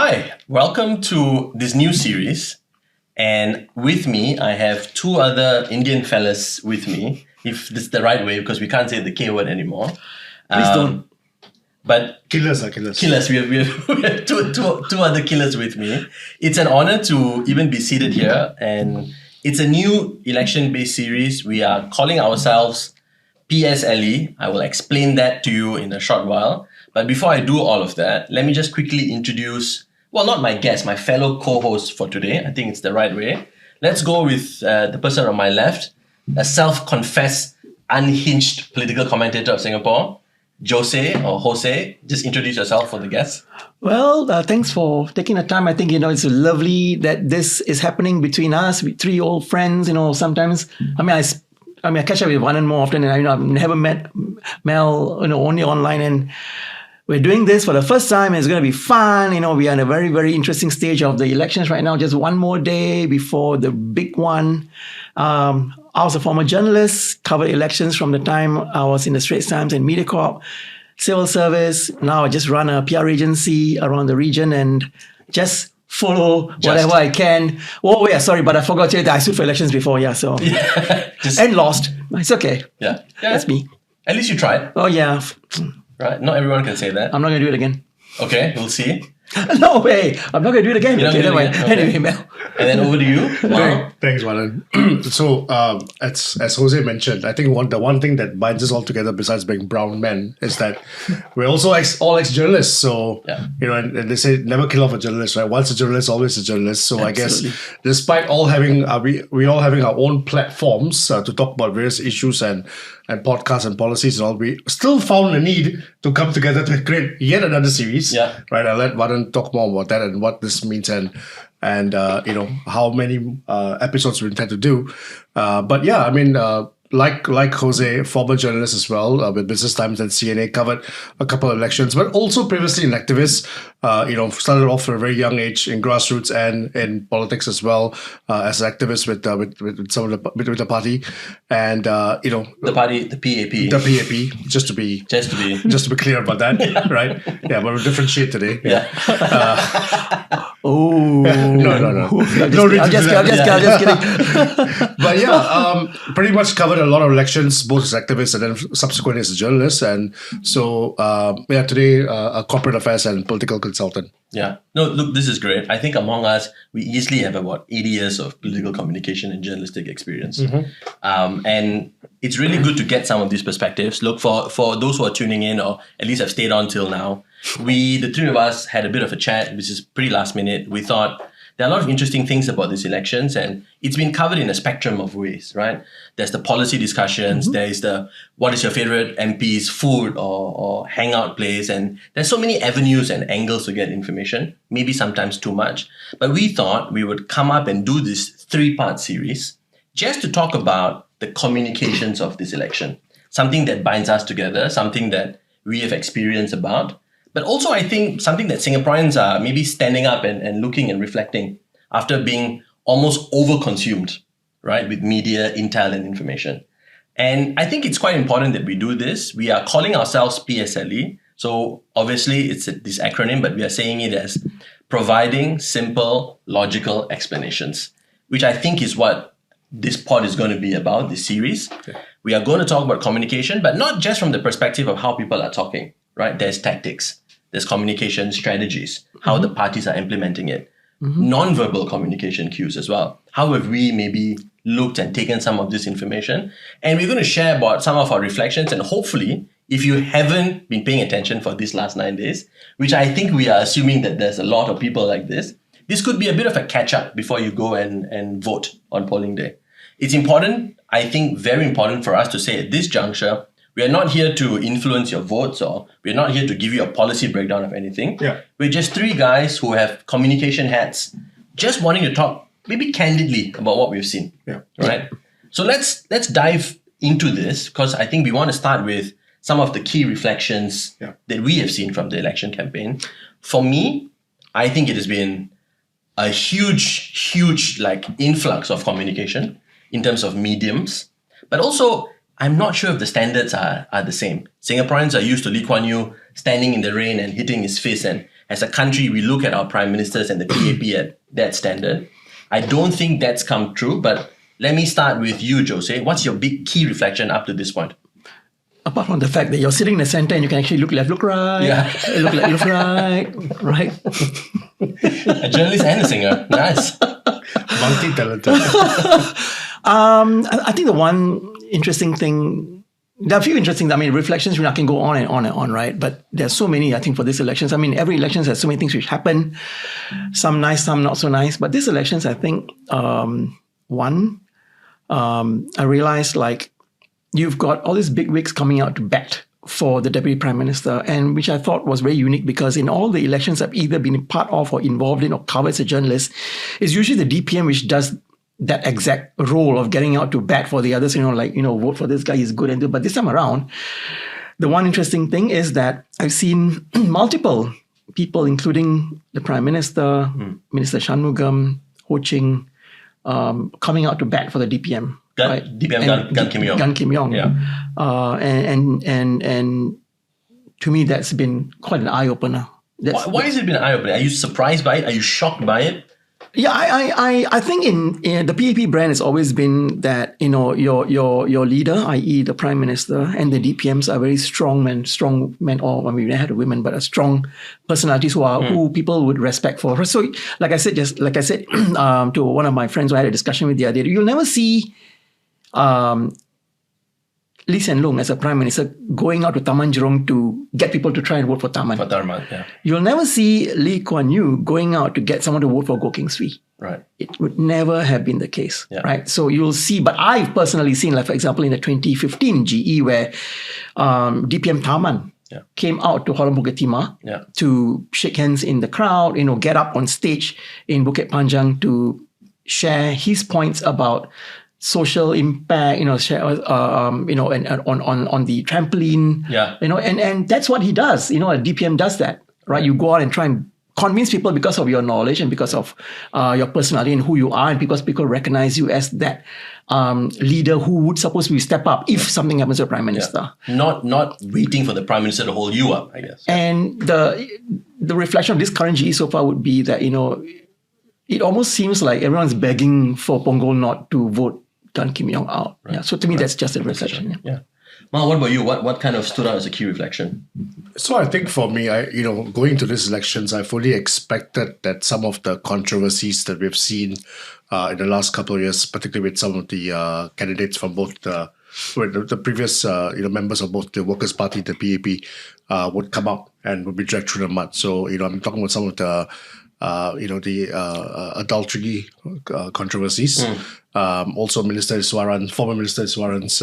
Hi, welcome to this new series. And with me, I have two other Indian fellas with me, if this is the right way, because we can't say the K word anymore. Please don't. But Killers. killers, we have two other killers with me. It's an honor to even be seated here. And it's a new election-based series. We are calling ourselves P.S.L.E. I will explain that to you in a short while. But before I do all of that, let me just quickly introduce, well, not my guest, my fellow co-host for today. I think it's the right way. Let's go with the person on my left, a self-confessed, unhinged political commentator of Singapore, Jose. Just introduce yourself for the guests. Well, thanks for taking the time. I think, it's lovely that this is happening between us, with three old friends. Sometimes, I catch up with one and more often, and I've never met Mel, only online. And we're doing this for the first time. It's going to be fun. We are in a very, very interesting stage of the elections right now. Just one more day before the big one. I was a former journalist, covered elections from the time I was in the Straits Times and MediaCorp, civil service. Now I just run a PR agency around the region and just follow whatever I can. Oh, yeah, sorry, but I forgot to say that I stood for elections before, and lost. It's okay. Yeah, that's me. At least you tried. Oh, yeah. Right, not everyone can say that. I'm not going to do it again. Okay, we'll see. No way. I'm not going to do it again. Anyway, Mel. And then over to you. Wow. Thanks, Valan. So, as Jose mentioned, I think the one thing that binds us all together, besides being brown men, is that we're also all ex-journalists. So, and they say never kill off a journalist, right? Once a journalist, always a journalist. So, Absolutely. I guess despite all having we all having our own platforms to talk about various issues and podcasts and policies and all, we still found the need to come together to create yet another series. Yeah. Right. I'll let Valan talk more about that and what this means and how many episodes we intend to do. But yeah, like Jose, former journalist as well, with Business Times and CNA, covered a couple of elections, but also previously an activist, started off at a very young age in grassroots and in politics as well, as an activist with the party. And, the party, the PAP. The PAP, just to be clear about that, right? Yeah, but we're different shade today. Yeah. No. I'm just kidding. But yeah, pretty much covered a lot of elections, both as activists and then subsequently as a journalist. And so, today, a corporate affairs and political consultant. Yeah. No, look, this is great. I think among us, we easily have about 80 years of political communication and journalistic experience. Mm-hmm. And it's really good to get some of these perspectives. Look, for those who are tuning in, or at least have stayed on till now, the three of us had a bit of a chat, which is pretty last minute. We thought there are a lot of interesting things about these elections, and it's been covered in a spectrum of ways, right? There's the policy discussions, mm-hmm. There is the what is your favorite MP's food or hangout place, and there's so many avenues and angles to get information, maybe sometimes too much. But we thought we would come up and do this 3-part series just to talk about the communications of this election, something that binds us together, something that we have experience about. But also, I think something that Singaporeans are maybe standing up and looking and reflecting after being almost overconsumed, right, with media, intel, and information. And I think it's quite important that we do this. We are calling ourselves P.S.L.E. So obviously, it's this acronym, but we are saying it as providing simple, logical explanations, which I think is what this pod is going to be about, this series. Okay. We are going to talk about communication, but not just from the perspective of how people are talking. Right? There's tactics, there's communication strategies, how the parties are implementing it, non-verbal communication cues as well. How have we maybe looked and taken some of this information? And we're going to share about some of our reflections. And hopefully, if you haven't been paying attention for these last 9 days, which I think we are assuming that there's a lot of people like this could be a bit of a catch-up before you go and vote on polling day. It's important, I think very important for us to say at this juncture, we are not here to influence your votes, or we're not here to give you a policy breakdown of anything. Yeah. We're just three guys who have communication hats, just wanting to talk maybe candidly about what we've seen. Yeah. Right? So let's dive into this, because I think we want to start with some of the key reflections that we have seen from the election campaign. For me, I think it has been a huge influx of communication in terms of mediums, but also I'm not sure if the standards are the same. Singaporeans are used to Lee Kuan Yew standing in the rain and hitting his fist and as a country, we look at our prime ministers and the PAP at that standard. I don't think that's come true, but let me start with you, Jose. What's your big key reflection up to this point? Apart from the fact that you're sitting in the center and you can actually look left, look right, look left, look right. A journalist and a singer. Nice. Multi-talented. I think the one interesting thing, there are a few interesting, reflections, I can go on and on and on, right? But there's so many, I think, for these elections. Every election has so many things which happen, some nice, some not so nice. But these elections, I think, I realized you've got all these big wigs coming out to bat for the Deputy Prime Minister, and which I thought was very unique because in all the elections I've either been part of or involved in or covered as a journalist, it's usually the DPM which does that exact role of getting out to bat for the others, vote for this guy, he's good and do. But this time around, the one interesting thing is that I've seen multiple people, including the Prime Minister, Minister Shanmugam, Ho Ching, coming out to bat for the DPM. DPM Gan Kim Yong. Gan Kim Yong. Yeah. And to me, that's been quite an eye-opener. Why has it been an eye-opener? Are you surprised by it? Are you shocked by it? Yeah, I think in the PAP brand has always been that, your leader, i.e. the Prime Minister, and the DPMs are very strong men, or we had women, but strong personalities who people would respect for. So like I said to one of my friends who I had a discussion with the other day, you'll never see Lee Hsien Loong as a Prime Minister going out to Taman Jurong to get people to try and vote for Taman. For Taman, yeah. You'll never see Lee Kuan Yew going out to get someone to vote for Goh Keng Swee. Right. It would never have been the case, right? So you'll see, but I've personally seen, for example, in the 2015 GE where DPM Taman came out to Horong Bukit Timah to shake hands in the crowd, get up on stage in Bukit Panjang to share his points about social impact, share, and on the trampoline, and that's what he does. A DPM does that, right? You go out and try and convince people because of your knowledge and because of your personality and who you are, and because people recognize you as that leader who would supposed to step up if something happens to the Prime Minister. Not waiting for the Prime Minister to hold you up, I guess. And the reflection of this current GE so far would be that, it almost seems like everyone's begging for Punggol not to vote Gan Kim Yong out. Right. Yeah. So to me, that's just a reflection. Yeah. Mal, what about you? What kind of stood out as a key reflection? So I think for me, going to these elections, I fully expected that some of the controversies that we've seen in the last couple of years, particularly with some of the candidates from both the previous members of both the Workers' Party, the PAP, would come out and would be dragged through the mud. So I'm talking about some of the adultery controversies. Also, former Minister Iswaran's,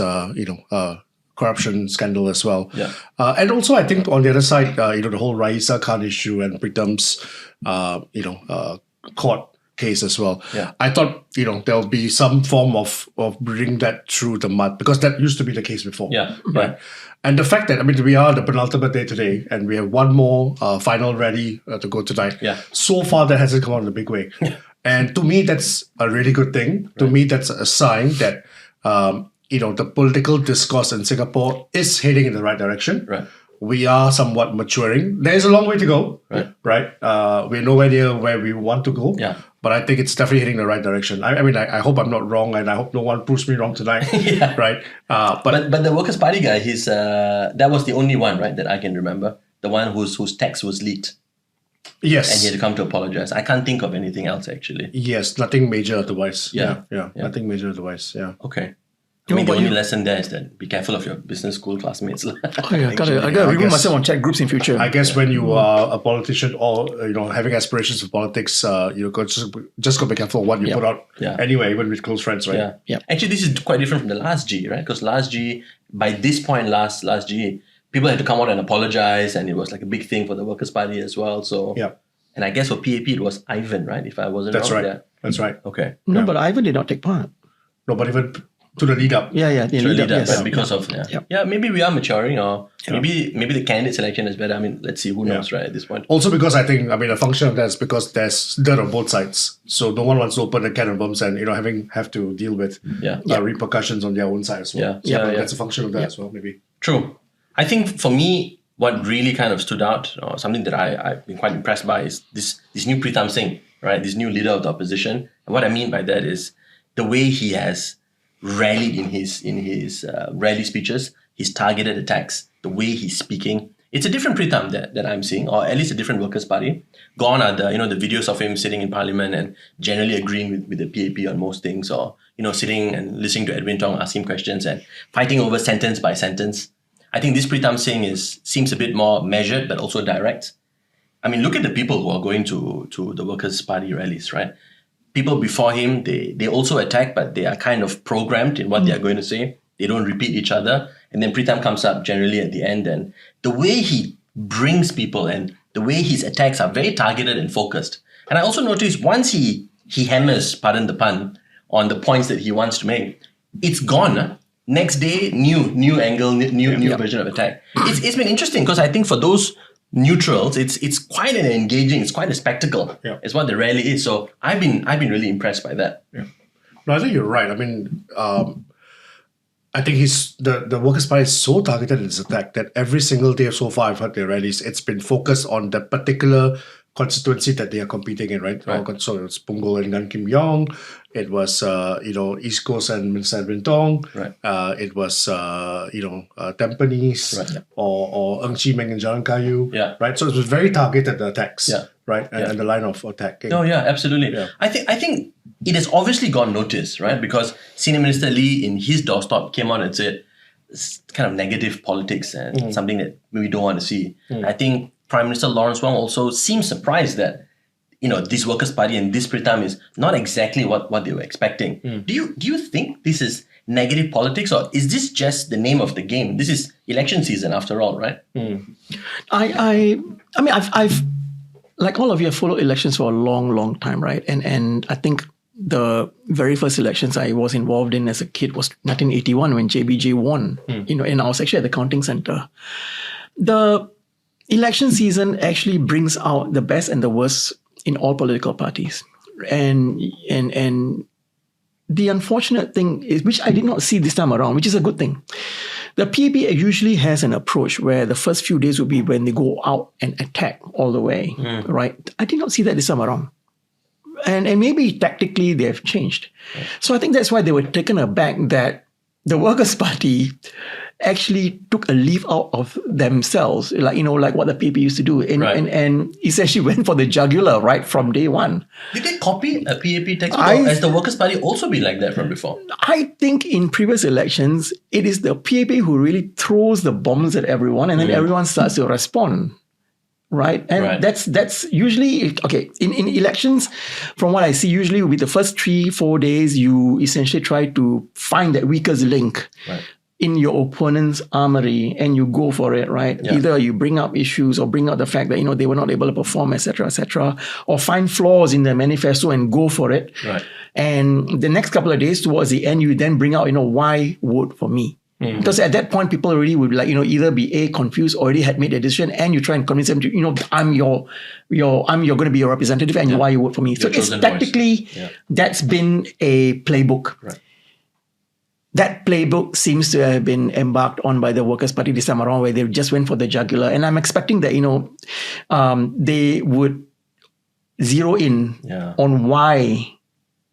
corruption scandal as well. Yeah. And also, I think on the other side, the whole Raisa Khan issue and Pritam's, court case as well. Yeah. I thought, there'll be some form of bringing that through the mud because that used to be the case before. Yeah. Right. And the fact that, we are the penultimate day today and we have one more final ready to go tonight. Yeah. So far, that hasn't come out in a big way. And to me, that's a really good thing. Right. To me, that's a sign that, the political discourse in Singapore is heading in the right direction. Right. We are somewhat maturing. There's a long way to go. Right. We're nowhere near where we want to go. Yeah. But I think it's definitely heading in the right direction. I hope I'm not wrong, and I hope no one proves me wrong tonight. Right. But the Workers' Party guy, that was the only one, right, that I can remember. The one whose text was leaked. Yes. And he had to come to apologize. I can't think of anything else, actually. Yes, nothing major otherwise. Yeah. Nothing major otherwise. Yeah. Okay. The only lesson there is that be careful of your business school classmates. I gotta remove myself on chat groups in future. I guess when you are a politician or having aspirations for politics, just gotta be careful what you put out. Anyway, even with close friends, right? Yeah. Actually, this is quite different from the last G, right? Because last G, by this point, last G, people had to come out and apologize, and it was like a big thing for the Workers' Party as well. So and I guess for PAP it was Ivan, right? If I wasn't wrong. That's right. Okay. No, but Ivan did not take part. No, but even to the lead up. The lead up, yes. But because of maybe we are maturing, or maybe the candidate selection is better. Let's see, who knows, right, at this point. Also because I think, a function of that is because there's dirt on both sides. So no one wants to open a can of worms and, have to deal with repercussions on their own side as well. Yeah. So that's a function of that as well, maybe. True. I think for me, what really kind of stood out, or something that I've been quite impressed by, is this new Pritam Singh, right? This new leader of the opposition. And what I mean by that is the way he has rallied in his rally speeches, his targeted attacks, the way he's speaking. It's a different Pritam that I'm seeing, or at least a different Workers' Party. Gone are the videos of him sitting in Parliament and generally agreeing with the PAP on most things, or sitting and listening to Edwin Tong ask him questions and fighting over sentence by sentence. I think this Pritam Singh seems a bit more measured, but also direct. I mean, look at the people who are going to the Workers' Party rallies, right? People before him, they also attack, but they are kind of programmed in what they are going to say. They don't repeat each other. And then Pritam comes up generally at the end, and the way he brings people and the way his attacks are very targeted and focused. And I also noticed once he hammers, pardon the pun, on the points that he wants to make, it's gone. Next day, new angle, new version of attack. It's been interesting because I think for those neutrals, it's quite an engaging, it's quite a spectacle. Yeah. It's what the rally is. So I've been really impressed by that. Yeah. No, I think you're right. I mean, I think the Workers' Party is so targeted in its attack that every single day so far I've heard their rallies, it's been focused on the particular constituency that they are competing in, right? So it's Punggol and Gan Kim Yong. It was East Coast and Minister Edwin Tong. Right. It was Tampines, Right. or Ng Chee Meng and Jalan Kayu. Yeah. Right. So it was very targeted attacks. Yeah. Right. And the line of attacking. No, yeah, absolutely. Yeah. I think it has obviously got noticed, right? Because Senior Minister Lee in his doorstop came out and said it's kind of negative politics and something that we don't want to see. I think Prime Minister Lawrence Wong also seems surprised that this Workers' Party and this Pritam is not exactly what they were expecting. Do you think this is negative politics, or is this just the name of the game? This is election season after all, right? I mean, I've like all of you, have followed elections for a long time, right? And I think the very first elections I was involved in as a kid was 1981 when JBJ won. And I was actually at the counting center. The election season actually brings out the best and the worst in all political parties, and the unfortunate thing is, which I did not see this time around, which is a good thing. The PAP usually has an approach where the first few days will be when they go out and attack all the way, right? I did not see that this time around. And maybe tactically they have changed. So I think that's why they were taken aback that the Workers' Party actually took a leaf out of themselves, like what the PAP used to do, and essentially went for the jugular right from day one. Did they copy a PAP textbook? Or has the Workers' Party also been like that from before? I think in previous elections, it is the PAP who really throws the bombs at everyone, and then everyone starts to respond. Right. And that's usually okay. In elections, from what I see, usually with the first 3-4 days, you essentially try to find that weakest link in your opponent's armory and you go for it, right? Yeah. Either you bring up issues or bring out the fact that, they were not able to perform, etc., or find flaws in their manifesto and go for it. Right. And the next couple of days towards the end, you then bring out, why vote for me? Because at that point, people already would either be confused, already had made a decision, and you try and convince them to, I'm going to be your representative, and why you vote for me. So it's tactically, that's been a playbook. Right. That playbook seems to have been embarked on by the Workers' Party this time around, where they just went for the jugular. And I'm expecting that, they would zero in on why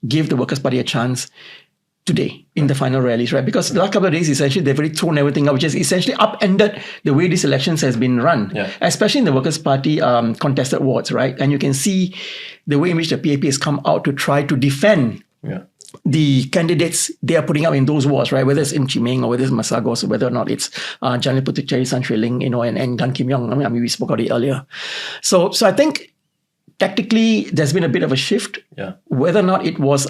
give the Workers' Party a chance today in the final rallies, right? Because the last couple of days, essentially, they've already thrown everything up, which has essentially upended the way these elections has been run, especially in the Workers' Party contested wards, right? And you can see the way in which the PAP has come out to try to defend the candidates they are putting up in those wards, right? Whether it's Ng Chee Meng or whether it's Masagos, or whether or not it's Janil Puthucheary, Sun Shui Ling, and Gan Kim Yong. I mean, we spoke about it earlier. So I think tactically, there's been a bit of a shift. Yeah. Whether or not it was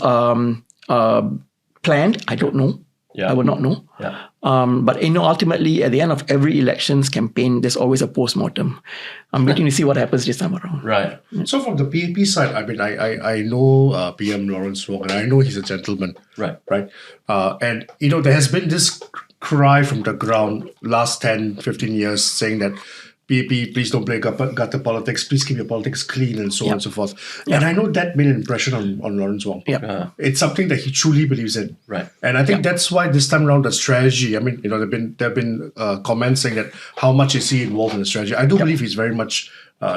planned, I don't know. Yeah. I would not know. Yeah. But ultimately, at the end of every elections campaign, there's always a post-mortem. I'm waiting to see what happens this time around. Right. So from the PAP side, I mean, I know PM Lawrence Wong, and I know he's a gentleman. Right. Right. And, there has been this cry from the ground last 10, 15 years saying that PAP, please don't play gutter politics, please keep your politics clean and so on and so forth. And I know that made an impression on Lawrence Wong. It's something that he truly believes in. Right. And I think that's why this time around the strategy, I mean, there have been comments saying that how much is he involved in the strategy. I do believe he's very much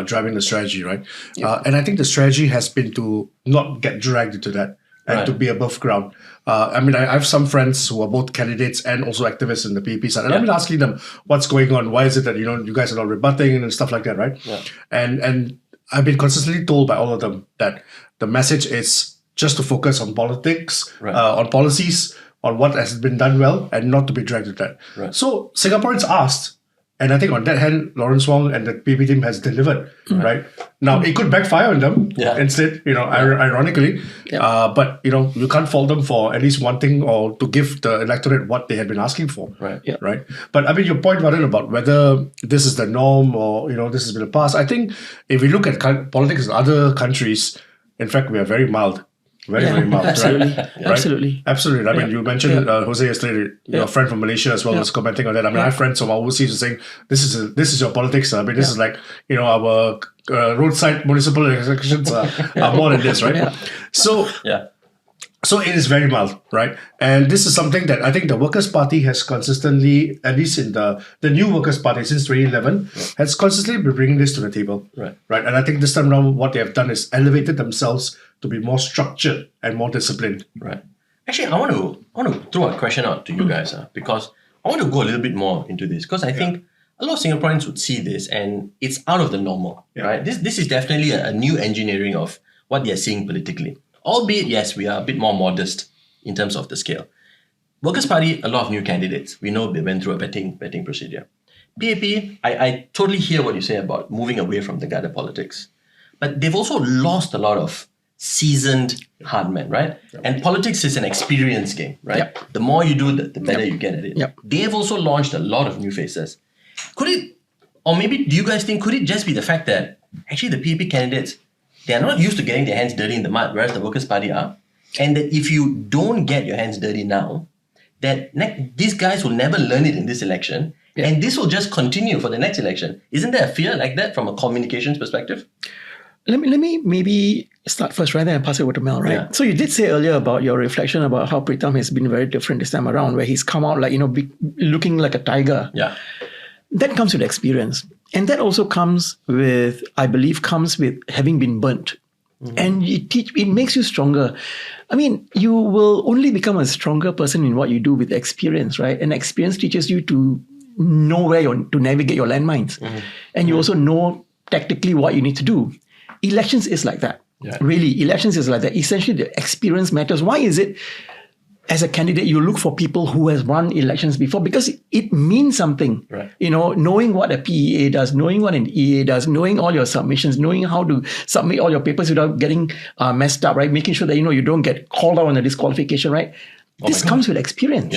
driving the strategy, right? And I think the strategy has been to not get dragged into that and to be above ground. I mean, I have some friends who are both candidates and also activists in the PAP side. And I've been asking them, what's going on? Why is it that, you guys are not rebutting and stuff like that, right? And I've been consistently told by all of them that the message is just to focus on politics, on policies, on what has been done well, and not to be dragged into that. So Singaporeans asked, and I think on that hand, Lawrence Wong and the PAP team has delivered, right? Now, it could backfire on them instead, ironically. But, you can't fault them for at least wanting or to give the electorate what they had been asking for. Right? But, I mean, your point, Varun, about whether this is the norm or, this has been a past, I think if we look at politics in other countries, in fact, we are very mild. Very mild. Absolutely. Right? Absolutely. I mean, you mentioned Jose yesterday, your friend from Malaysia as well was commenting on that. I mean, I have friends from overseas who saying, this is your politics. I mean, this is like, our roadside municipal elections are more than this, right? So it is very mild, right? And this is something that I think the Workers' Party has consistently, at least in the new Workers' Party since 2011, has consistently been bringing this to the table. Right. And I think this time around, what they have done is elevated themselves to be more structured and more disciplined. Right. Actually, I want to throw a question out to you guys because I want to go a little bit more into this because I think a lot of Singaporeans would see this and it's out of the normal, right? This is definitely a new engineering of what they are seeing politically. Albeit, yes, we are a bit more modest in terms of the scale. Workers' Party, a lot of new candidates. We know they went through a vetting procedure. PAP, I totally hear what you say about moving away from the gutter politics. But they've also lost a lot of seasoned hard men, right? And politics is an experience game, right? The more you do, the better you get at it. They've also launched a lot of new faces. Could it, or maybe do you guys think, could it just be the fact that actually the PAP candidates, they are not used to getting their hands dirty in the mud, whereas the Workers' Party are. And that if you don't get your hands dirty now, that these guys will never learn it in this election. And this will just continue for the next election. Isn't there a fear like that from a communications perspective? Let me maybe start first, right? Then pass it over to Mel, right? So you did say earlier about your reflection about how Pritam has been very different this time around, where he's come out like, looking like a tiger. That comes with experience. And that also comes with having been burnt. And it makes you stronger. I mean, you will only become a stronger person in what you do with experience, right? And experience teaches you to know where to navigate your landmines. And you also know tactically what you need to do. Elections is like that. Really, elections is like that. Essentially, the experience matters. Why is it? As a candidate, you look for people who has run elections before because it means something. Knowing what a PEA does, knowing what an EA does, knowing all your submissions, knowing how to submit all your papers without getting messed up, right? Making sure that you don't get called out on a disqualification, right? This comes with experience.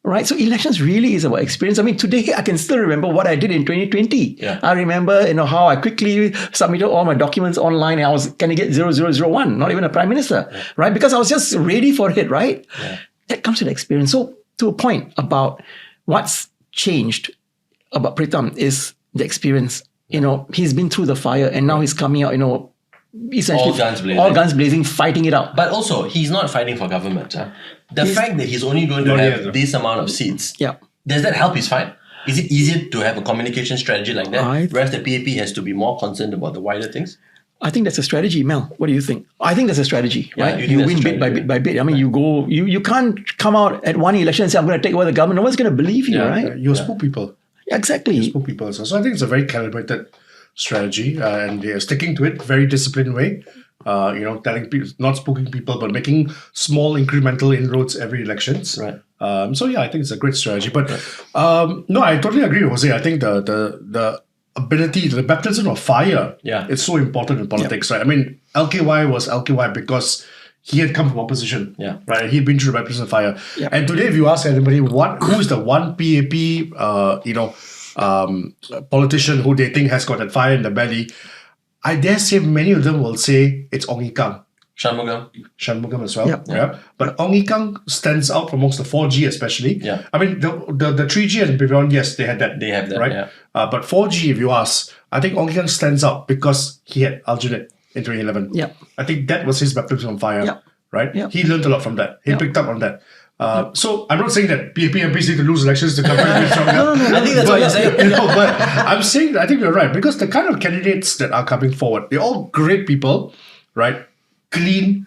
Right? So elections really is about experience. I mean, today I can still remember what I did in 2020. I remember, how I quickly submitted all my documents online and I was candidate 0001, not even a prime minister, right? Because I was just ready for it, right? That comes with experience. So to a point about what's changed about Pritam is the experience. He's been through the fire and now he's coming out, essentially all guns blazing, fighting it out. But also, he's not fighting for government. The fact that he's only going to have this amount of seats, does that help his fight? Is it easier to have a communication strategy like that, whereas the PAP has to be more concerned about the wider things? I think that's a strategy, Mel. What do you think? I think that's a strategy, right? You win bit by bit. I mean, you can't come out at one election and say, I'm going to take over the government. No one's going to believe you, right? You spook people. Exactly. You spook people. So I think it's a very calibrated strategy and they're sticking to it very disciplined way. Telling people, not spooking people, but making small incremental inroads every elections. I think it's a great strategy. But no, I totally agree with Jose. I think the ability, the baptism of fire, it's so important in politics, right? I mean, LKY was LKY because he had come from opposition, right? He'd been through the baptism of fire. And today, if you ask anybody, who is the one PAP, politician who they think has got that fire in the belly, I dare say many of them will say it's Ong Ye Kung. Shanmugam as well. But Ong Ye Kung stands out amongst the 4G especially. I mean, the 3G and beyond, yes, they had that. They have that, right? But 4G, if you ask, I think Ong Kiang stands out because he had Aljunied in 2011. Yeah. I think that was his baptism on fire. Yeah. Right? Yeah. He learned a lot from that. He Yeah. picked up on that. So I'm not saying that PAP MPs need to lose elections to come back stronger. I think that's what you're saying. But I'm saying that I think you're right because the kind of candidates that are coming forward, they're all great people, right? Clean,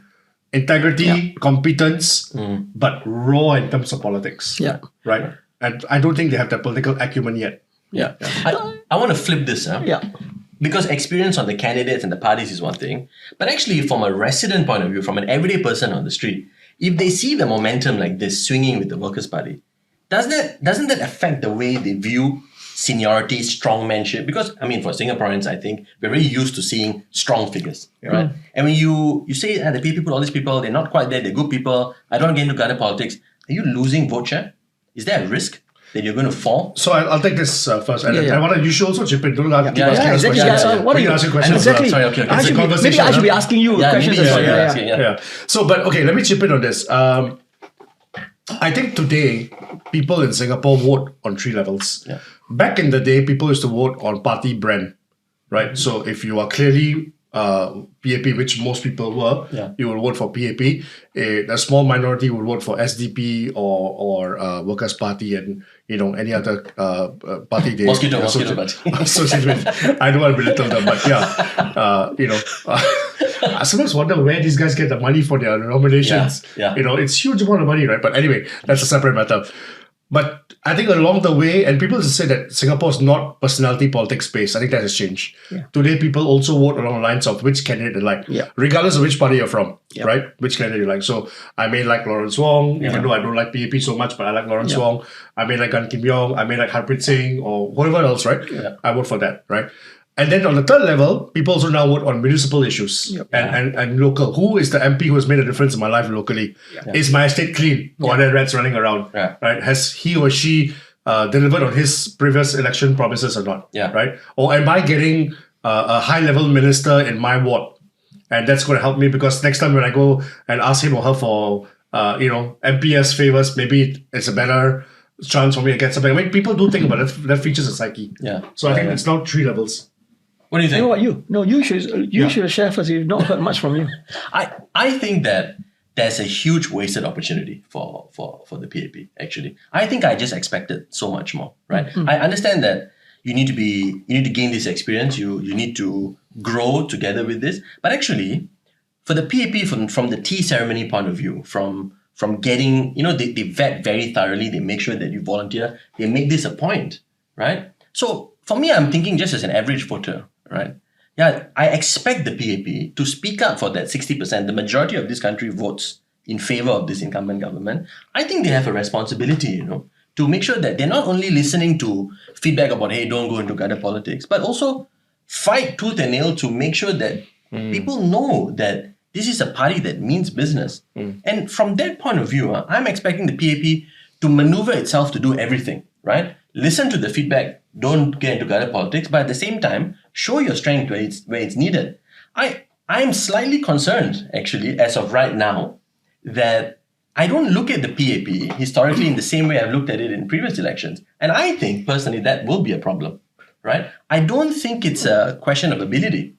integrity, competence, but raw in terms of politics. Yeah. Right? And I don't think they have that political acumen yet. Yeah. I want to flip this. Yeah. Because experience on the candidates and the parties is one thing, but actually from a resident point of view, from an everyday person on the street, if they see the momentum like this swinging with the Workers' Party, doesn't that affect the way they view seniority, strongmanship? Because, I mean, for Singaporeans, I think we're really used to seeing strong figures, right? And when you say the people, all these people, they're not quite there, they're good people, I don't get into gutter politics, are you losing vote share? Is there a risk that you're going to fall? So I'll take this first. And Yeah. I want you should also chip in. Don't keep Yeah, asking us exactly. questions. So what are you ask you questions? exactly? Sorry, okay. I It's a should be, maybe conversation, I should be asking you Yeah, questions maybe as you well. should be Yeah. asking. Yeah. So, but okay, let me chip in on this. I think today people in Singapore vote on 3 levels. Yeah. Back in the day, people used to vote on party brand, right? So if you are clearly PAP, which most people were, you will vote for PAP. A small minority will vote for SDP or Workers' Party and any other party they Mosquito party. associate with. I don't want to belittle them, but I sometimes wonder where these guys get the money for their nominations. Yeah. It's huge amount of money, right? But anyway, that's a separate matter. But I think along the way, and people just say that Singapore is not personality politics based. I think that has changed. Yeah. Today, people also vote along the lines of which candidate they like, regardless of which party you're from, right? Which candidate you like. So I may like Lawrence Wong, even though I don't like PAP so much, but I like Lawrence Wong. I may like Gan Kim Yong. I may like Harpreet Singh or whatever else, right? Yeah. I vote for that, right? And then on the third level, people also now vote on municipal issues and local. Who is the MP who has made a difference in my life locally? Is my estate clean? Or are there rats running around? Yeah. Right? Has he or she delivered on his previous election promises or not? Yeah. Right? Or am I getting a high-level minister in my ward? And that's going to help me because next time when I go and ask him or her for MPS favors, maybe it's a better chance for me to get something. I mean, people do think about it. That features a psyche. Yeah. So I think it's now 3 levels. What do you think? What about you? No, you should share first. We've not heard much from you. I think that there's a huge wasted opportunity for the PAP, actually. I think I just expected so much more, right? I understand that you need to gain this experience, you need to grow together with this. But actually, for the PAP from the tea ceremony point of view, from getting, they vet very thoroughly, they make sure that you volunteer, they make this a point, right? So for me, I'm thinking just as an average voter, right? Yeah, I expect the PAP to speak up for that 60%. The majority of this country votes in favor of this incumbent government. I think they have a responsibility, to make sure that they're not only listening to feedback about, hey, don't go into gutter politics, but also fight tooth and nail to make sure that people know that this is a party that means business. And from that point of view, I'm expecting the PAP to maneuver itself to do everything, right? Listen to the feedback, don't get into gutter politics, but at the same time, show your strength where it's needed. I'm slightly concerned, actually, as of right now, that I don't look at the PAP historically in the same way I've looked at it in previous elections. And I think, personally, that will be a problem, right? I don't think it's a question of ability.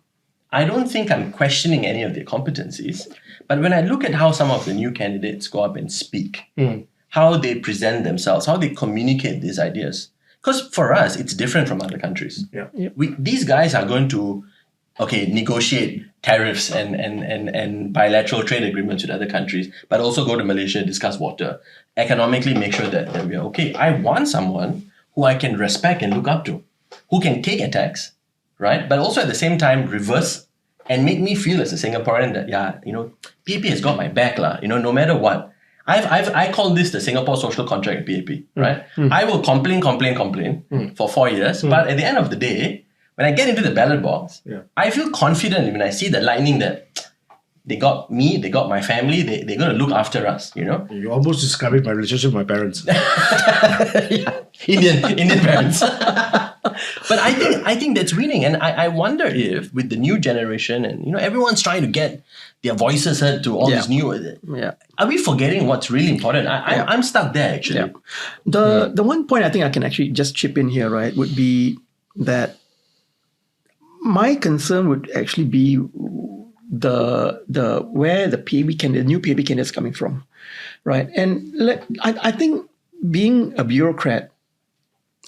I don't think I'm questioning any of their competencies. But when I look at how some of the new candidates go up and speak, how they present themselves, how they communicate these ideas. Because for us, it's different from other countries. These guys are going to, negotiate tariffs and bilateral trade agreements with other countries, but also go to Malaysia, discuss water, economically make sure that we are okay. I want someone who I can respect and look up to, who can take attacks, right? But also at the same time, reverse and make me feel as a Singaporean that, PAP has got my back, no matter what. I call this the Singapore social contract PAP, right? I will complain for 4 years, but at the end of the day, when I get into the ballot box, I feel confident when I see the lightning that they got me, they got my family, they're going to look after us, You're almost describing my relationship with my parents. Indian parents. But I think that's winning, and I wonder if with the new generation and everyone's trying to get their voices heard to all this new. Are we forgetting what's really important? I'm stuck there actually. The one point I think I can actually just chip in here, right, would be that my concern would actually be the where the new PAB candidate is coming from, right? And I think being a bureaucrat,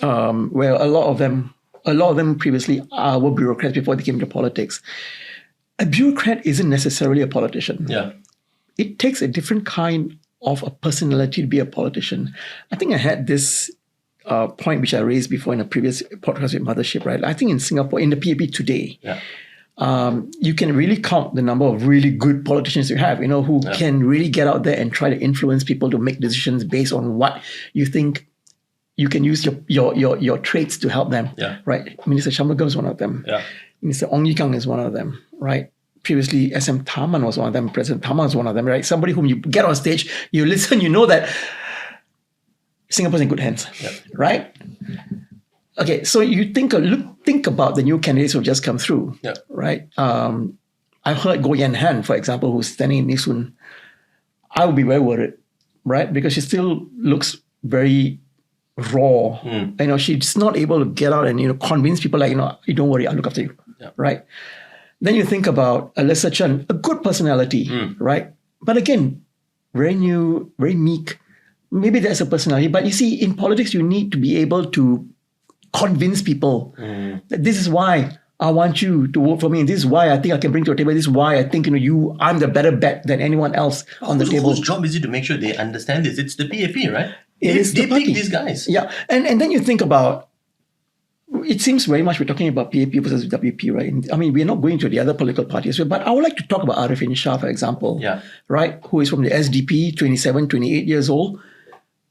where a lot of them previously were bureaucrats before they came into politics. A bureaucrat isn't necessarily a politician. Yeah. It takes a different kind of a personality to be a politician. I think I had this point which I raised before in a previous podcast with Mothership, right? I think in Singapore, in the PAP today, you can really count the number of really good politicians you have, who can really get out there and try to influence people to make decisions based on what you think you can use your traits to help them, right? Minister Shanmugam is one of them. Yeah. Minister Ong Ye Kung is one of them, right? Previously, SM Tharman was one of them. President Tharman was one of them, right? Somebody whom you get on stage, you listen, you know that Singapore's in good hands, right? Okay, so you think about the new candidates who've just come through, right? I heard Goh Yan Han, for example, who's standing in Nee Soon. I would be very worried, right? Because she still looks very raw. She's not able to get out and convince people like, you don't worry, I'll look after you, right? Then you think about Alyssa Chen, a good personality, right? But again, very new, very meek. Maybe that's a personality. But you see, in politics, you need to be able to convince people that this is why I want you to vote for me. And this is why I think I can bring to the table. This is why I think I'm the better bet than anyone else on the table. Whose job is it to make sure they understand this? It's the PAP, right? They pick these guys. Yeah. And then you think about, it seems very much we're talking about PAP versus WP, right? I mean, we're not going to the other political parties, but I would like to talk about Arifin Shah, for example, right? Who is from the SDP, 27, 28 years old.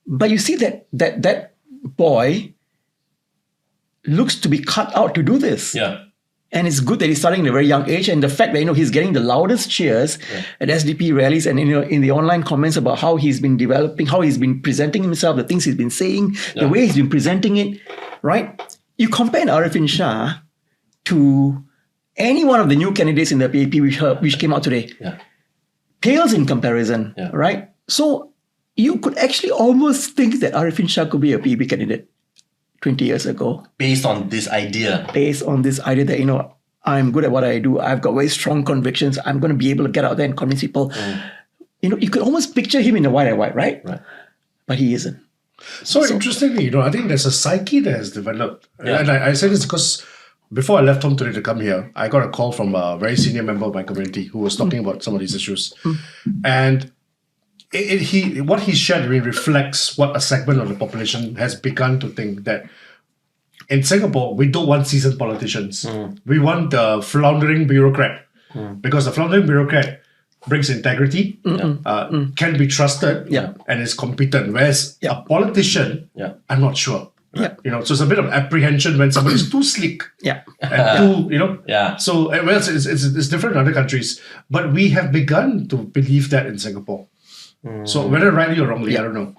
But you see that boy looks to be cut out to do this. Yeah. And it's good that he's starting at a very young age. And the fact that, he's getting the loudest cheers at SDP rallies and, in the online comments about how he's been developing, how he's been presenting himself, the things he's been saying, the way he's been presenting it, right? You compare Arifin Shah to any one of the new candidates in the PAP which came out today. Pales in comparison, right? So you could actually almost think that Arifin Shah could be a PAP candidate 20 years ago. Based on this idea that, I'm good at what I do. I've got very strong convictions. I'm going to be able to get out there and convince people. You could almost picture him in the white and white, right? But he isn't. So interestingly, I think there's a psyche that has developed. And I say this because before I left home today to come here, I got a call from a very senior member of my community who was talking about some of these issues. And what he shared reflects what a segment of the population has begun to think, that in Singapore, we don't want seasoned politicians. We want the floundering bureaucrat. Because the floundering bureaucrat brings integrity, can be trusted, and is competent. Whereas a politician, I'm not sure. So it's a bit of apprehension when somebody is too slick. And too, So it's different in other countries. But we have begun to believe that in Singapore. So whether rightly or wrongly, I don't know.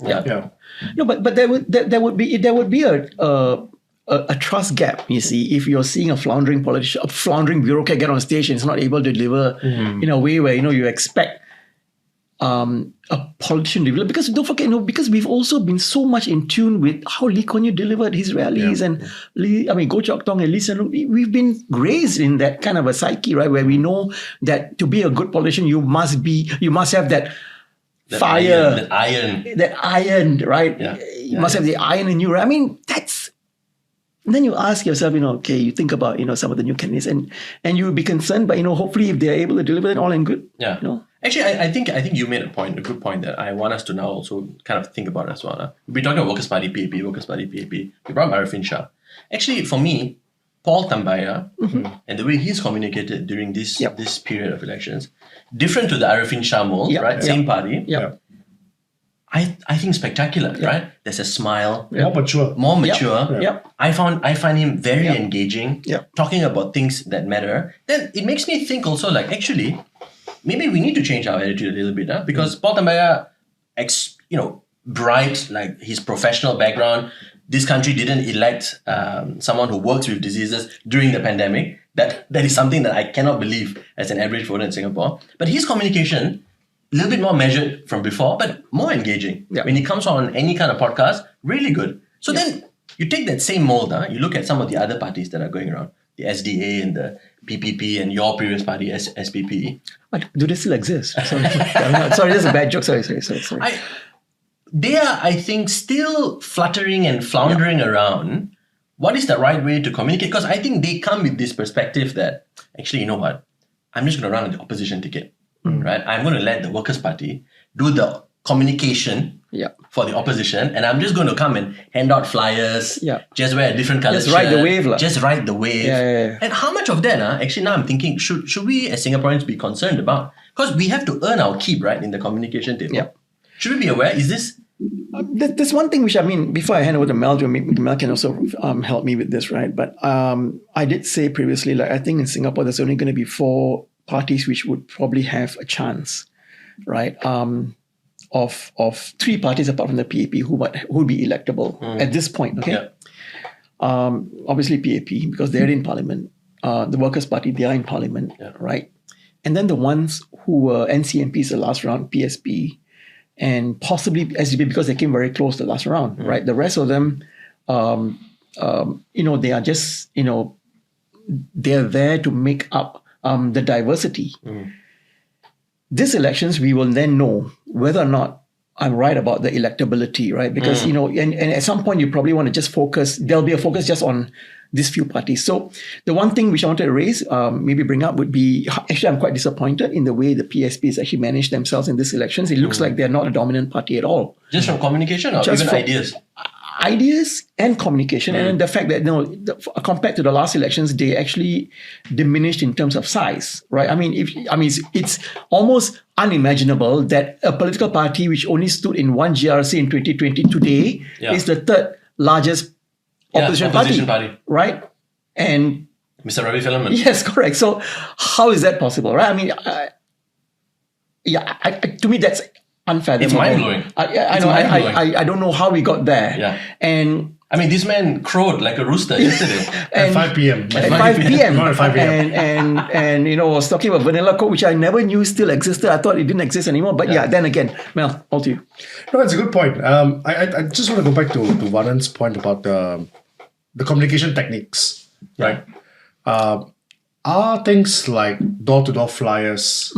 No, but there would be a trust gap, you see, if you're seeing a floundering politician, a floundering bureaucrat get on stage and is not able to deliver in a way where you expect a politician to deliver. Because don't forget, because we've also been so much in tune with how Lee Kuan Yew delivered his rallies and Goh Chok Tong and Lee Hsien Loong. We've been raised in that kind of a psyche, right, where we know that to be a good politician, you must have that fire, that iron, right? You must have the iron in you. Right? I mean, and then you ask yourself, you think about, some of the new candidates and you would be concerned, but, hopefully if they're able to deliver it all in good. Actually, I think you made a good point that I want us to now also kind of think about as well. We've been talking about Workers' Party, PAP. We brought Arifin Shah. Actually, for me, Paul Tambaya and the way he's communicated during this period of elections, different to the Arifin Shah mold, right? Same party. I think spectacular, right? There's a smile. More mature. I find him very engaging, talking about things that matter. Then it makes me think also like, actually, maybe we need to change our attitude a little bit, because Paul Tambaya, bright, like his professional background, this country didn't elect someone who works with diseases during the pandemic. That is something that I cannot believe as an average voter in Singapore. But his communication, a little bit more measured from before, but more engaging. When he comes on any kind of podcast, really good. So then you take that same mold, you look at some of the other parties that are going around, the SDA and the PPP and your previous party, SPP. But do they still exist? Sorry, sorry, that's a bad joke. Sorry. They are, I think, still fluttering and floundering around. What is the right way to communicate? Because I think they come with this perspective that, actually, you know what? I'm just going to run on the opposition ticket, right? I'm going to let the Workers' Party do the communication for the opposition, and I'm just going to come and hand out flyers, just wear a different color shirt. Just ride the wave. Just ride the wave. Yeah. And how much of that, actually now I'm thinking, should we as Singaporeans be concerned about? Because we have to earn our keep, right, in the communication table. Yeah. Should we be aware? Is this... There's one thing which, I mean, before I hand over to Mel, Mel can also help me with this, right? But I did say previously, like, I think in Singapore, there's only going to be 4 parties which would probably have a chance, right? Of 3 parties apart from the PAP who would be electable at this point, okay? Yeah. Obviously PAP, because they're in Parliament. The Workers' Party, they are in Parliament, right? And then the ones who were NCMPs the last round, PSP, and possibly SDP, because they came very close the last round, right? The rest of them, they are just, they're there to make up the diversity. These elections, we will then know whether or not I'm right about the electability, right? Because, and at some point you probably want to just focus, there'll be a focus just on these few parties. So the one thing which I wanted to raise, maybe bring up would be, actually I'm quite disappointed in the way the PSPs actually managed themselves in these elections. It looks like they're not a dominant party at all. Just from communication or Just even ideas? Ideas and communication, and the fact that compared to the last elections, they actually diminished in terms of size, right? I mean, it's almost unimaginable that a political party which only stood in one GRC in 2020 today is the 3rd largest opposition party, right? And Mr. Ravi Philaman. Yes, correct. So how is that possible, right? I mean, to me that's unfathomable. It's mind-blowing. I don't know how we got there. Yeah. And I mean, this man crowed like a rooster yesterday. At 5 p.m. At 5 p.m. Not at 5 a.m. And was talking about vanilla Coke, which I never knew still existed. I thought it didn't exist anymore. But then again, Mel, all to you. No, it's a good point. I just want to go back to Vanan's point about the communication techniques, right? Are things like door-to-door flyers,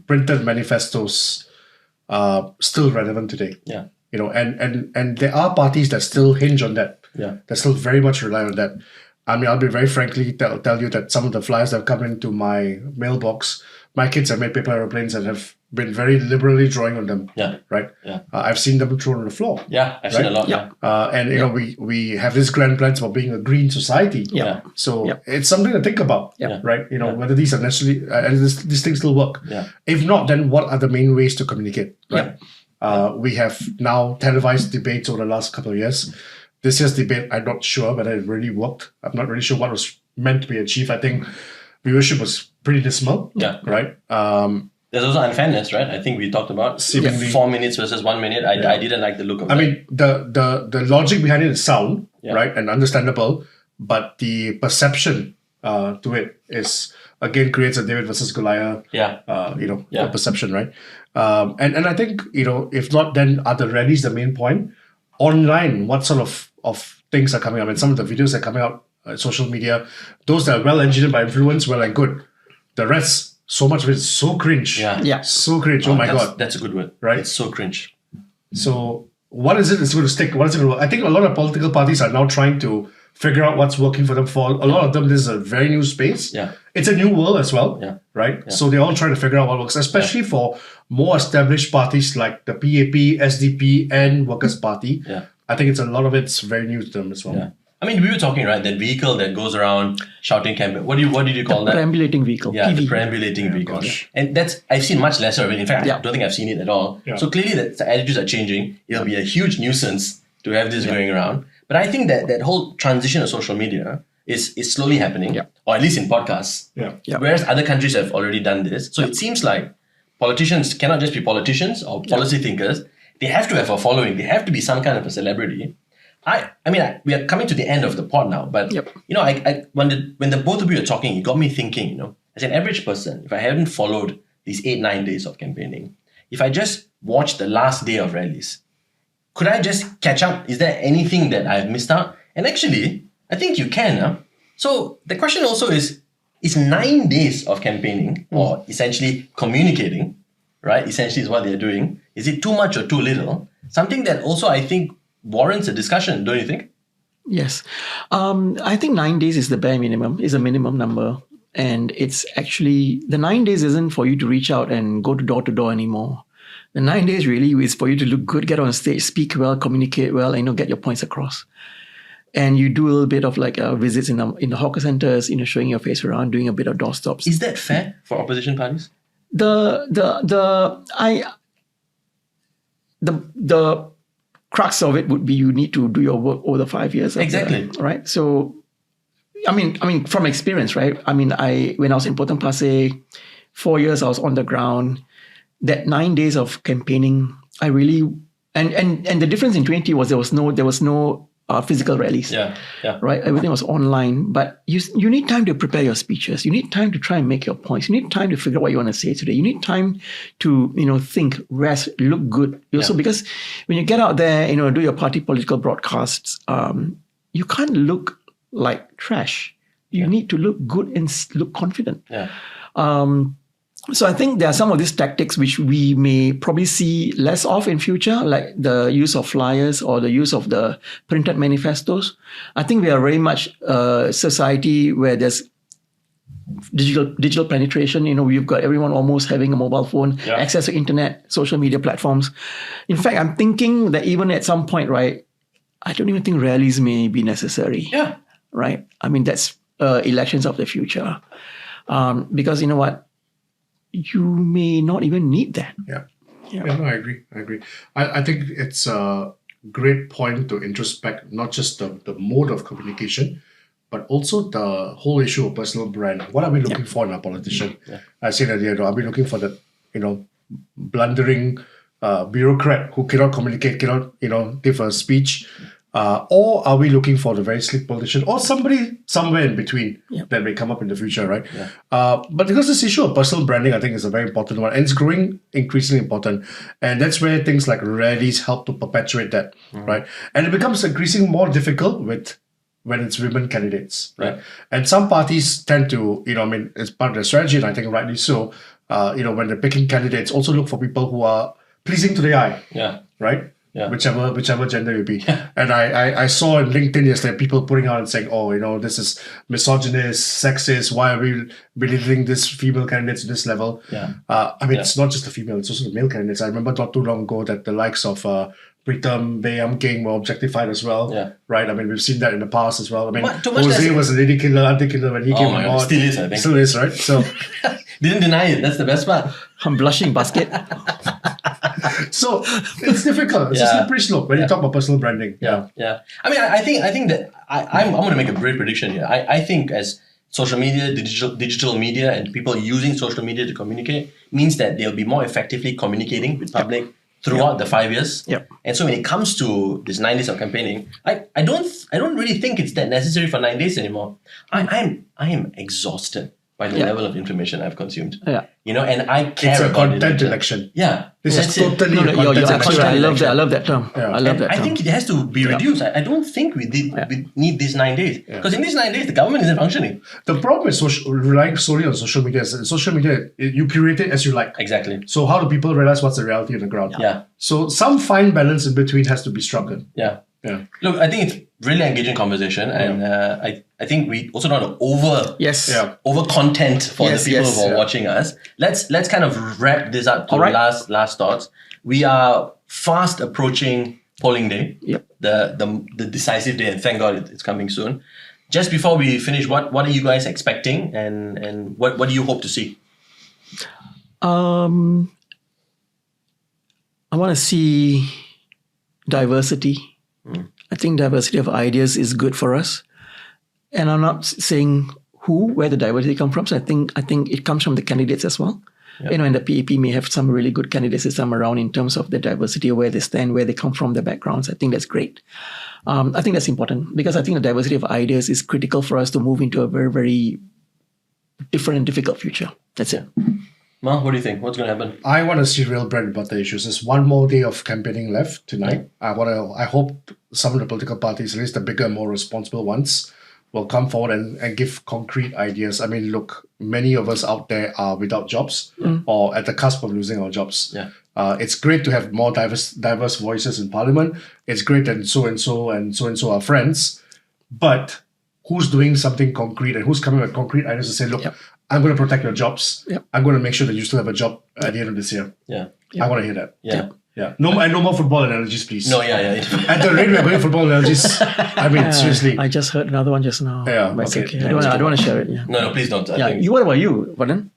printed manifestos, still relevant today? Yeah. And there are parties that still hinge on that. Yeah. That still very much rely on that. I mean, I'll be very frankly tell you that some of the flyers that have come into my mailbox, my kids have made paper aeroplanes and have been very liberally drawing on them. Yeah. Right? Yeah. I've seen them thrown on the floor. Yeah, I've seen a lot. Yeah. And we have this grand plans for being a green society. Yeah. So it's something to think about. Yeah. Right? Whether these are necessarily these things still work. Yeah. If not, then what are the main ways to communicate? Right. We have now televised debates over the last couple of years. This year's debate, I'm not sure whether it really worked. I'm not really sure what was meant to be achieved. I think viewership was pretty dismal. Yeah. Right. There's also unfairness, right? I think we talked about Seemingly. 4 minutes versus 1 minute. I didn't like the look of I that. mean, the logic behind it is sound, right, and understandable, but the perception to it is again creates a David versus Goliath, perception, right? And I think if not, then are the rallies the main point? Online, what sort of things are coming up? And some of the videos that are coming out social media, those that are well engineered by influence, well and good. The rest, so much of it is so cringe. Yeah. So cringe. Oh my God. That's a good word. Right? It's so cringe. So what is it that's going to stick? What is it going to work? I think a lot of political parties are now trying to figure out what's working for them. For a lot of them, this is a very new space. Yeah. It's a new world as well. Yeah. Right? Yeah. So they're all trying to figure out what works, especially for more established parties like the PAP, SDP, and Workers' Party. Yeah. I think a lot of it's very new to them as well. Yeah. I mean, we were talking, right? That vehicle that goes around shouting campaign. What did you call that? Perambulating vehicle. Yeah, PV. the perambulating vehicle. gosh. And I've seen much lesser of it. In fact, Yeah. I don't think I've seen it at all. Yeah. So clearly the attitudes are changing. It'll be a huge nuisance to have this going around. But I think that whole transition of social media is slowly happening, or at least in podcasts. Yeah. Yeah. Whereas other countries have already done this. So it seems like politicians cannot just be politicians or policy thinkers. They have to have a following. They have to be some kind of a celebrity. I mean, we are coming to the end of the pod now, but when the both of you are talking, it got me thinking. As an average person, if I hadn't followed these 8-9 days of campaigning, if I just watched the last day of rallies, could I just catch up? Is there anything that I've missed out? And actually, I think you can. So the question also is 9 days of campaigning or essentially communicating, right? Essentially is what they're doing. Is it too much or too little? Something that also I think warrants a discussion, don't you think? Yes. I think 9 days is the bare minimum, is a minimum number. And it's actually, the 9 days isn't for you to reach out and go to door anymore. The 9 days really is for you to look good, get on stage, speak well, communicate well, and get your points across. And you do a little bit of like visits in the hawker centers, showing your face around, doing a bit of doorstops. Is that fair for opposition parties? The crux of it would be you need to do your work over the 5 years. Exactly. Right. So, I mean, from experience, right? I mean, when I was in Potong Pasir, 4 years I was on the ground. That 9 days of campaigning, I really and the difference in 20 was there was no physical rallies. Yeah. Right. Everything was online, but you need time to prepare your speeches. You need time to try and make your points. You need time to figure out what you want to say today. You need time to think, rest, look good. Also, because when you get out there, do your party political broadcasts, you can't look like trash. You need to look good and look confident. Yeah. So I think there are some of these tactics which we may probably see less of in future, like the use of flyers or the use of the printed manifestos. I think we are very much a society where there's digital penetration. We've got everyone almost having a mobile phone, access to internet, social media platforms. In fact, I'm thinking that even at some point, right, I don't even think rallies may be necessary. Yeah. Right? I mean, that's elections of the future. Because you know what? You may not even need that. Yeah, no, I agree. I think it's a great point to introspect not just the mode of communication, but also the whole issue of personal brand. What are we looking for in a politician? I said earlier, are we looking for the blundering bureaucrat who cannot communicate, cannot give a speech? Or are we looking for the very slick politician or somebody somewhere in between that may come up in the future, right? Yeah. But because this issue of personal branding, I think, is a very important one, and it's growing increasingly important. And that's where things like rallies help to perpetuate that, right? And it becomes increasingly more difficult when it's women candidates, right? And some parties tend to, it's part of their strategy, and I think rightly so, when they're picking candidates, also look for people who are pleasing to the eye, right? Yeah. Whichever gender you be. And I saw on LinkedIn yesterday people putting out and saying, this is misogynist, sexist, why are we belittling this female candidates to this level? It's not just the female, it's also the male candidates. I remember not too long ago that the likes of Pritam, Bayam King were objectified as well. Right? I mean, we've seen that in the past as well. I mean, Jose was a lady killer, auntie killer when he came on board. Still is, I think. Still is, right? So didn't deny it. That's the best part. I'm blushing, basket. So it's difficult. It's a slippery slope when you talk about personal branding. I mean, I think that I'm going to make a brave prediction here. I think as social media, digital media, and people using social media to communicate means that they'll be more effectively communicating with public throughout the 5 years. And so when it comes to this 9 days of campaigning, I don't really think it's that necessary for 9 days anymore. I am exhausted by the level of information I've consumed. And I care it's a about content election. This is totally a content election. I love that term. I love that term. I think it has to be reduced. I don't think we need these 9 days. Because in these 9 days, the government isn't functioning. The problem is relying solely on social media. Social media, you curate it as you like. Exactly. So how do people realize what's the reality on the ground? So some fine balance in between has to be struck. Look, I think it's really engaging conversation, and I think we also don't want to over content for the people who are watching us. Let's kind of wrap this up to last thoughts. We are fast approaching polling day, the decisive day, and thank God it's coming soon. Just before we finish, what are you guys expecting, and what do you hope to see? I want to see diversity. I think diversity of ideas is good for us. And I'm not saying where the diversity comes from. So I think it comes from the candidates as well. And the PAP may have some really good candidates this time around in terms of the diversity of where they stand, where they come from, their backgrounds. I think that's great. I think that's important because I think the diversity of ideas is critical for us to move into a very, very different and difficult future. That's it. Ma, what do you think? What's going to happen? I want to see real bread and butter issues. There's one more day of campaigning left tonight. I hope some of the political parties, at least the bigger, more responsible ones, will come forward and give concrete ideas. I mean, look, many of us out there are without jobs or at the cusp of losing our jobs. Yeah. It's great to have more diverse voices in Parliament. It's great that so and so are friends. But who's doing something concrete and who's coming with concrete ideas to say, look, I'm going to protect your jobs. I'm going to make sure that you still have a job at the end of this year. Yeah. I want to hear that. Yeah. Yeah. No more football analogies, please. No, yeah. At the rate we're going football analogies, I mean, seriously. I just heard another one just now. Yeah, But it's okay. okay. I don't want to share it. Yeah. No, please don't. I think, What about you, Varun?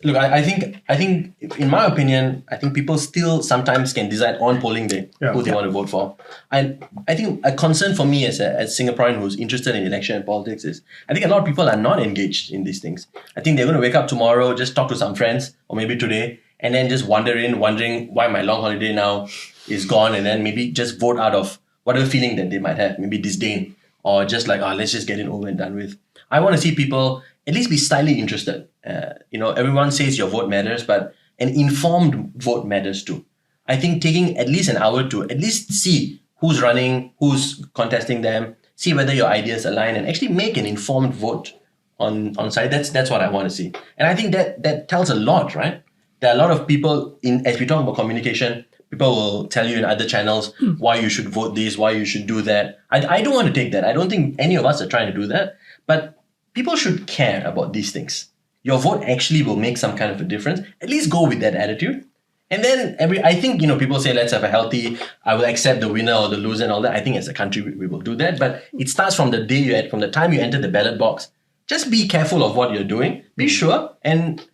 I think, in my opinion, I think people still sometimes can decide on polling day who they want to vote for. And I think a concern for me as a Singaporean who's interested in election and politics is, I think a lot of people are not engaged in these things. I think they're going to wake up tomorrow, just talk to some friends, or maybe today, and then just wondering why my long holiday now is gone, and then maybe just vote out of whatever feeling that they might have, maybe disdain, or just like, let's just get it over and done with. I want to see people at least be slightly interested. Everyone says your vote matters, but an informed vote matters too. I think taking at least an hour to at least see who's running, who's contesting them, see whether your ideas align, and actually make an informed vote on side. That's what I want to see. And I think that tells a lot, right? There are a lot of people, as we talk about communication, people will tell you in other channels why you should vote this, why you should do that. I don't want to take that. I don't think any of us are trying to do that. But people should care about these things. Your vote actually will make some kind of a difference. At least go with that attitude. And then I think, people say, let's have a healthy, I will accept the winner or the loser and all that. I think as a country, we will do that. But it starts from the day from the time you enter the ballot box. Just be careful of what you're doing. Be sure and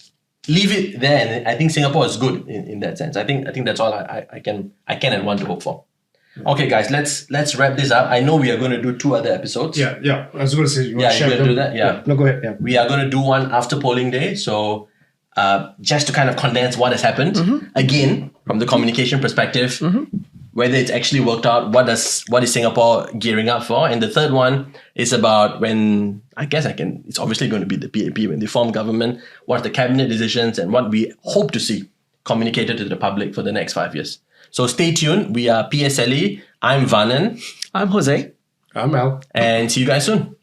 leave it there. And I think Singapore is good in that sense. I think that's all I can and want to hope for. Okay, guys, let's wrap this up. I know we are going to do 2 other episodes. Yeah. I was going to say, you you're going to do that? Yeah. No, go ahead. Yeah. We are going to do one after polling day. So just to kind of condense what has happened, again, from the communication perspective, whether it's actually worked out, what is Singapore gearing up for? And the third one is about when, it's obviously going to be the PAP, when they form government, what are the cabinet decisions and what we hope to see communicated to the public for the next 5 years. So stay tuned. We are P.S.L.E. I'm Vanan. I'm Jose. I'm Al. And see you guys soon.